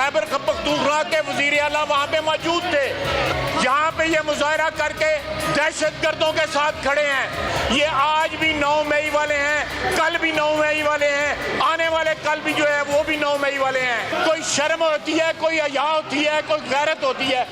खैबर पख्तूनख्वा के वजीर आला वहाँ पे मौजूद थे, जहाँ पे ये मुजाहरा करके दहशतगर्दों के साथ खड़े हैं। ये आज भी 9 मई वाले हैं, कल भी 9 मई वाले हैं, आने वाले कल भी जो है वो भी 9 मई वाले हैं। कोई शर्म होती है, कोई हया होती है, कोई गैरत होती है?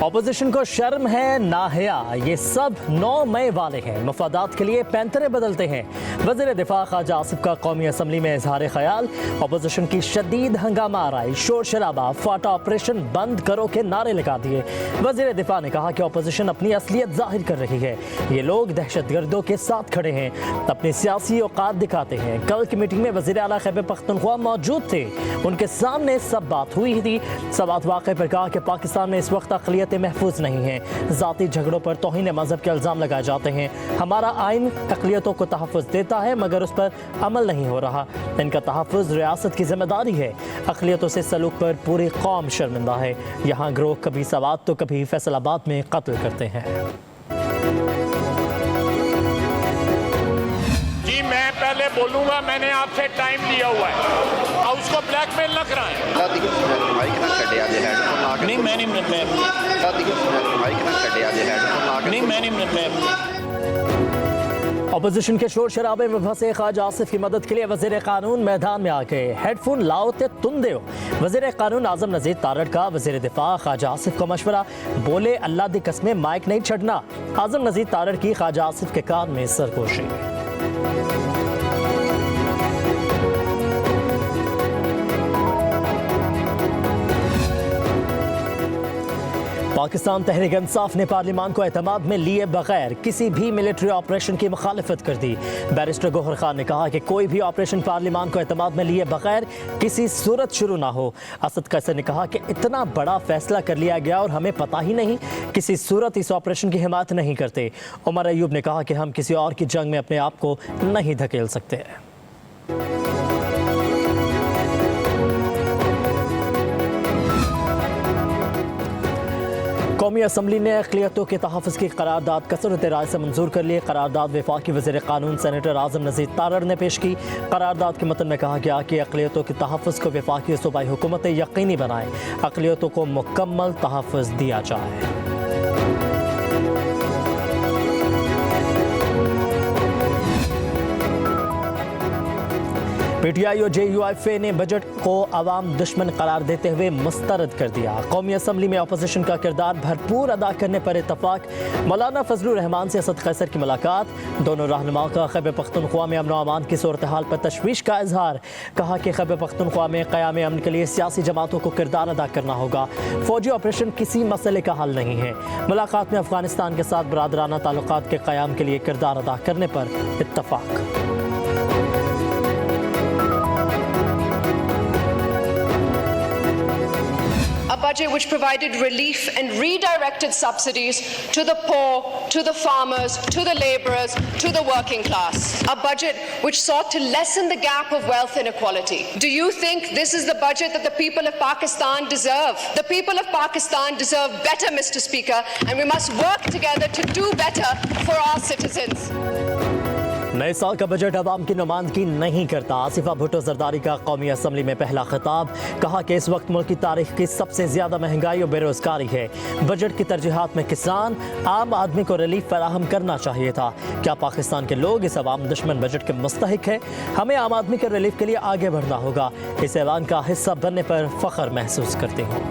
ऑपोजिशन को शर्म है ना हया, ये सब 9 मई वाले हैं, मफादात के लिए पैंतरे बदलते हैं। वज़ीर दिफा ख्वाजा आसिफ का कौमी असम्बली में इजहार ख्याल। ऑपोजिशन की शदीद हंगामा आराई, शोर शराबा, फाटा ऑपरेशन बंद करो के नारे लगा दिए। वज़ीर दिफा ने कहा कि ऑपोजिशन अपनी असलियत जाहिर कर रही है, ये लोग दहशतगर्दों के साथ खड़े हैं, अपनी सियासी औकात दिखाते हैं। कल की मीटिंग में वज़ीर आला खैबर पख्तूनख्वा मौजूद थे, उनके सामने सब बात हुई थी। सवात वाक़े पर कहा कि पाकिस्तान में इस वक्त अक़लियत महफूज नहीं है, ज़ाती झगड़ों पर तौहीन मज़हब के इल्ज़ाम लगाए जाते हैं। हमारा आइन अक़लियतों को तहफ़्फ़ुज़ देता है मगर उस पर अमल नहीं हो रहा, इनका तहफ़्फ़ुज़ रियासत की जिम्मेदारी है। अक़लियतों से सलूक पर पूरी कौम शर्मिंदा है। यहाँ गिरोह कभी सवात तो कभी फैसलाबाद में कत्ल करते हैं। जी मैं पहले बोलूँगा, मैंने आपसे टाइम लिया हुआ है और उसको ब्लैकमेल न कराएं। नहीं मैंने ऑपोजिशन के शोर शराबे में फंसे ख्वाजा आसिफ की मदद के लिए वज़ीर कानून मैदान में आ गए। हेडफोन लाओ ते तुम दो। वज़ीर कानून आज़म नज़ीर तारड़ का वज़ीर दिफा ख्वाजा आसिफ को मशवरा, बोले अल्लाह दी कसमें माइक नहीं छड़ना। आज़म नज़ीर तारड़ की ख्वाजा आसिफ के कान में सरगोशी। पाकिस्तान तहरीक इंसाफ ने पार्लियामान को एतमाद में लिए बगैर किसी भी मिलिट्री ऑपरेशन की मुखालफत कर दी। बैरिस्टर गौहर खान ने कहा कि कोई भी ऑपरेशन पार्लियामान को एतमाद में लिए बगैर किसी सूरत शुरू ना हो। असद कैसर ने कहा कि इतना बड़ा फैसला कर लिया गया और हमें पता ही नहीं, किसी सूरत इस ऑपरेशन की हिमायत नहीं करते। उमर अयूब ने कहा कि हम किसी और की जंग में अपने आप को नहीं धकेल सकते। कौमी असम्बली ने अक़लियतों के तहफ़्फ़ुज़ की करारदाद कसरत राय से मंजूर कर ली। करारदाद वफाकी वज़ीर कानून सेनेटर आज़म नज़ीर तारड़ ने पेश की। करारदाद के मतन में कहा गया कि अक़लियतों के तहफ़्फ़ुज़ को वफाकी सूबाई हुकूमतें यकीनी बनाएं, अक़लियतों को मुकम्मल तहफ़्फ़ुज़ दिया जाए। पीटीआई और JUIF ने बजट को अवाम दुश्मन करार देते हुए मुस्तरद कर दिया। कौमी असम्बली में अपोजिशन का किरदार भरपूर अदा करने पर इत्तफाक। मौलाना फजलुर रहमान से असद कैसर की मुलाकात। दोनों रहनुमाओं का खैबर पख्तूनख्वा में अमन व अमान की सूरत हाल पर तशवीश का इजहार। कहा कि खैबर पख्तूनख्वा में क़याम अमन के लिए सियासी जमातों को किरदार अदा करना होगा, फौजी ऑपरेशन किसी मसले का हल नहीं है। मुलाकात में अफगानिस्तान के साथ बरादराना ताल्लुकात के क़याम के लिए किरदार अदा करने पर इत्तफाक। A budget which provided relief and redirected subsidies to the poor, to the farmers, to the labourers, to the working class. A budget which sought to lessen the gap of wealth inequality. Do you think this is the budget that the people of Pakistan deserve? The people of Pakistan deserve better, Mr. Speaker, and we must work together to do better for our citizens. नए साल का budget अवाम की नुमाइंदगी नहीं करता। आसिफा भुट्टो जरदारी का कौमी assembly में पहला खिताब। कहा कि इस वक्त मुल्क की तारीख की सबसे ज्यादा महंगाई और बेरोजगारी है। बजट की तरजीहात में किसान, आम आदमी को रिलीफ फराहम करना चाहिए था। क्या पाकिस्तान के लोग इस अवाम दुश्मन बजट के मुस्तहिक है? हमें आम आदमी के रिलीफ के लिए आगे बढ़ना होगा। इस ऐलान का हिस्सा बनने पर फख्र महसूस करती हूँ।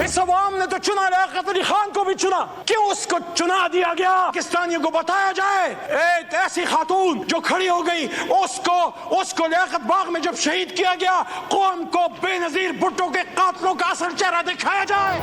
इस अवाम ने तो चुना लियाकत अली खान को भी चुना, क्यों उसको चुना दिया गया? पाकिस्तानियों को बताया जाए, एक ऐसी खातून जो खड़ी हो गई, उसको लियाकत बाग में जब शहीद किया गया, कौम को बेनजीर भुट्टो के कातलों का असल चेहरा दिखाया जाए।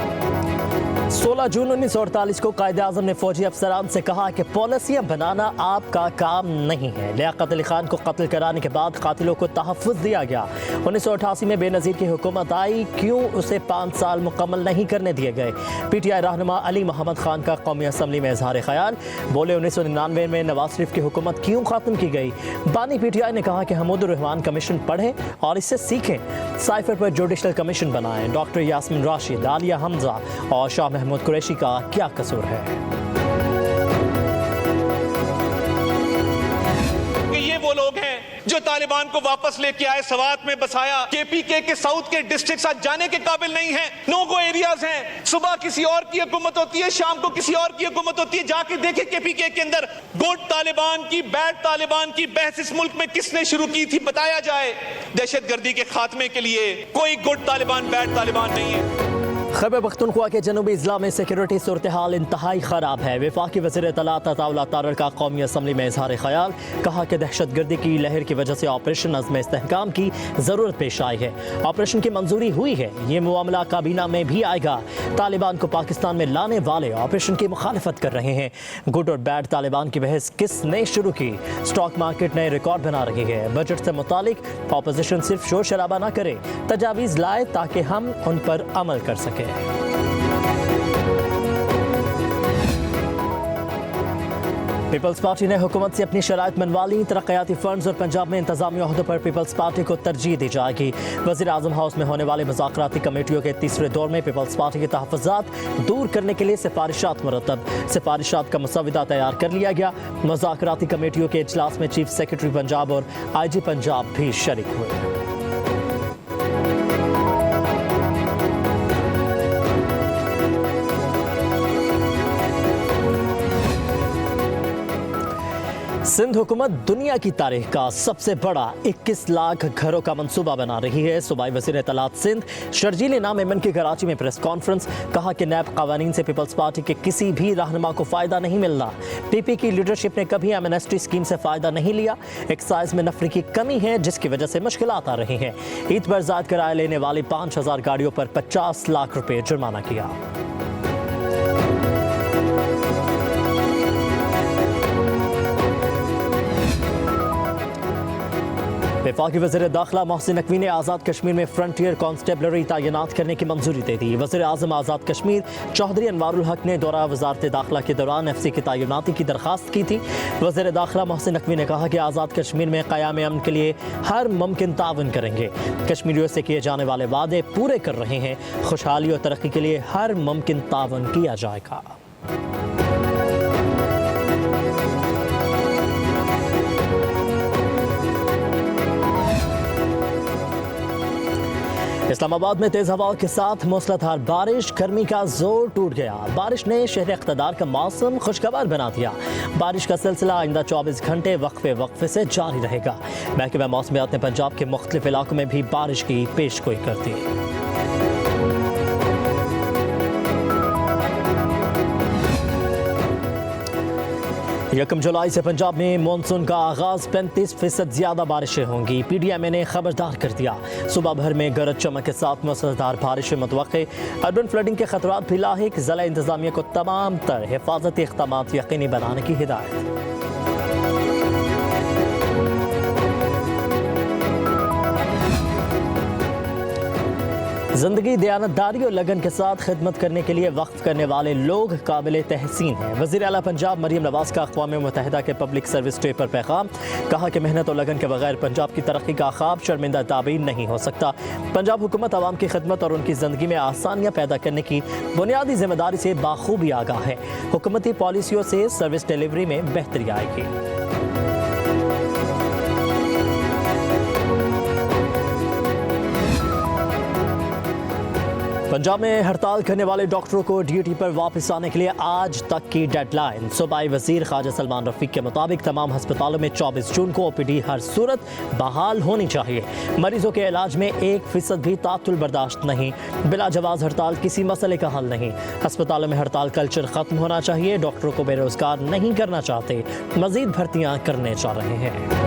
16 जून 1948 को कायद-ए-आज़म ने फौजी अफसरान से कहा कि पॉलिसियाँ बनाना आपका काम नहीं है। लियाकत अली खान को कत्ल कराने के बाद कातिलों को तहफ़्फ़ुज़ दिया गया। 1988 में बेनज़ीर की हुकूमत आई, क्यों उसे 5 साल मुकम्मल नहीं करने दिए गए? PTI रहनुमा अली मोहम्मद खान का कौमी असम्बली में इजहार ख्याल। बोले 1999 में नवाज शरीफ की हुकूमत क्यों ख़त्म की गई? बानी PTI ने कहा कि हमूदुर रहमान कमीशन पढ़ें और इससे सीखें। साइफर पर जुडिशल कमीशन बनाएं। डॉक्टर यास्मीन राशिद, आलिया हमजा और शाह महमूद कुरैशी का क्या कसूर है? जो तालिबान को वापस लेके आए, सवात में बसाया। केपीके के साउथ के डिस्ट्रिक्ट आज जाने के काबिल नहीं है, नो गो एरियाज हैं। सुबह किसी और की हुकूमत होती है, शाम को किसी और की हुकूमत होती है। जाके देखे केपीके के अंदर गुड तालिबान की, बैड तालिबान की बहस इस मुल्क में किसने शुरू की थी, बताया जाए। दहशतगर्दी के खात्मे के लिए कोई गुड तालिबान, बैड तालिबान नहीं है। खैबर पख्तूनख्वा के जनूबी इजला में सिक्योरिटी सूरत हाल इंतहाई ख़राब है। वफाकी वज़ीर इत्तलात अताउल्लाह तारड़ का कौमी असम्बली में इजहार ख़याल, कहा कि दहशतगर्दी की लहर की वजह से ऑपरेशन अज़्म इस्तेहकाम की ज़रूरत पेश आई है। ऑपरेशन की मंजूरी हुई है, ये मामला काबीना में भी आएगा। तालिबान को पाकिस्तान में लाने वाले ऑपरेशन की मुखालफत कर रहे हैं। गुड और बैड तालिबान की बहस किसने शुरू की? स्टॉक मार्केट नए रिकॉर्ड बना रही है। बजट से मुतालिक ऑपोजिशन सिर्फ शोर शराबा ना करे, तजावीज़ लाए ताकि हम उन पर अमल कर सकें। पीपल्स पार्टी ने हुकूमत से अपनी शराइत मनवा ली। तरक्याती फंड्स और पंजाब में इंतजामी ओहदों पर पीपल्स पार्टी को तरजीह दी जाएगी। वज़ीर आज़म हाउस में होने वाले मुज़ाकराती कमेटियों के तीसरे दौर में पीपल्स पार्टी के तहफ़्फ़ुज़ात दूर करने के लिए सिफारिशात मुरतब। सिफारिशात का मसवदा तैयार कर लिया गया। मुज़ाकराती कमेटियों के इजलास में चीफ सेक्रेटरी पंजाब और IG पंजाब भी शरीक हुए। सिंध हुकूमत दुनिया की तारीख का सबसे बड़ा 21 लाख घरों का मंसूबा बना रही है। सूबाई वज़ीर इत्तलात सिंध शर्जील इनाम मेमन की कराची में प्रेस कॉन्फ्रेंस, कहा कि नैब कवानीन से पीपल्स पार्टी के किसी भी रहनुमा को फ़ायदा नहीं मिलना। PP की लीडरशिप ने कभी एमनेस्टी स्कीम से फ़ायदा नहीं लिया। एक्साइज में नफरी की कमी है जिसकी वजह से मुश्किलात आ रही हैं। ईद पर ज़ायद किराया लेने वाली 5000 गाड़ियों पर 50 लाख रुपये जुर्माना किया। वफाकी वज़ीर दाखिला मोहसिन नकवी ने आज़ाद कश्मीर में फ्रंटियर कांस्टेबलरी तैनात करने की मंजूरी दे दी। वज़ीर आज़म आज़ाद कश्मीर चौधरी अनवारुल हक ने दौरा वज़ारत दाखिला के दौरान FC की तैनाती की दरख्वास्त की थी। वज़ीर दाखिला मोहसिन नकवी ने कहा कि आज़ाद कश्मीर में क़याम अमन के लिए हर मुमकिन ताउन करेंगे। कश्मीरियों से किए जाने वाले वादे पूरे कर रहे हैं। खुशहाली और तरक्की के लिए हर मुमकिन ताउन किया जाएगा। इस्लामाबाद में तेज हवाओं के साथ मूसलाधार बारिश, गर्मी का जोर टूट गया। बारिश ने शहर इक़्तिदार का मौसम खुशगवार बना दिया। बारिश का सिलसिला आइंदा 24 घंटे वक्फे से जारी रहेगा। महकमा मौसमियात ने पंजाब के मुख्तलिफ इलाकों में भी बारिश की पेशगोई कर दी। 1 जुलाई से पंजाब में मानसून का आगाज, 35% ज्यादा बारिशें होंगी। PDMA ने खबरदार कर दिया। सुबह भर में गरज चमक के साथ मूसलाधार बारिशें मुतवक्के। अर्बन फ्लडिंग के खतरात भी लाहिक। ज़िला इंतजामिया को तमाम तर हिफाजती इक़दामात यकीनी बनाने की हिदायत। जिंदगी दयानतदारी और लगन के साथ खिदमत करने के लिए वक्फ करने वाले लोग काबिल तहसीन हैं। वज़ीर आला पंजाब मरियम नवाज का अक़वाम मुत्तहिदा के पब्लिक सर्विस डे पर पैगाम, कहा कि मेहनत और लगन के बगैर पंजाब की तरक्की का ख्वाब शर्मिंदा ताबीर नहीं हो सकता। पंजाब हुकूमत आवाम की खिदमत और उनकी ज़िंदगी में आसानियाँ पैदा करने की बुनियादी जिम्मेदारी से बाखूबी आगाह है। हुकूमती पॉलिसियों से सर्विस डिलीवरी में बेहतरी आएगी। पंजाब में हड़ताल करने वाले डॉक्टरों को ड्यूटी पर वापस आने के लिए आज तक की डेडलाइन। सूबाई वजीर ख्वाजा सलमान रफीक के मुताबिक तमाम अस्पतालों में 24 जून को OPD हर सूरत बहाल होनी चाहिए। मरीजों के इलाज में 1% भी तातुल बर्दाश्त नहीं। बिला जवाज हड़ताल किसी मसले का हल नहीं। अस्पतालों में हड़ताल कल्चर खत्म होना चाहिए। डॉक्टरों को बेरोजगार नहीं करना चाहते, मजीद भर्तियाँ करने जा रहे हैं।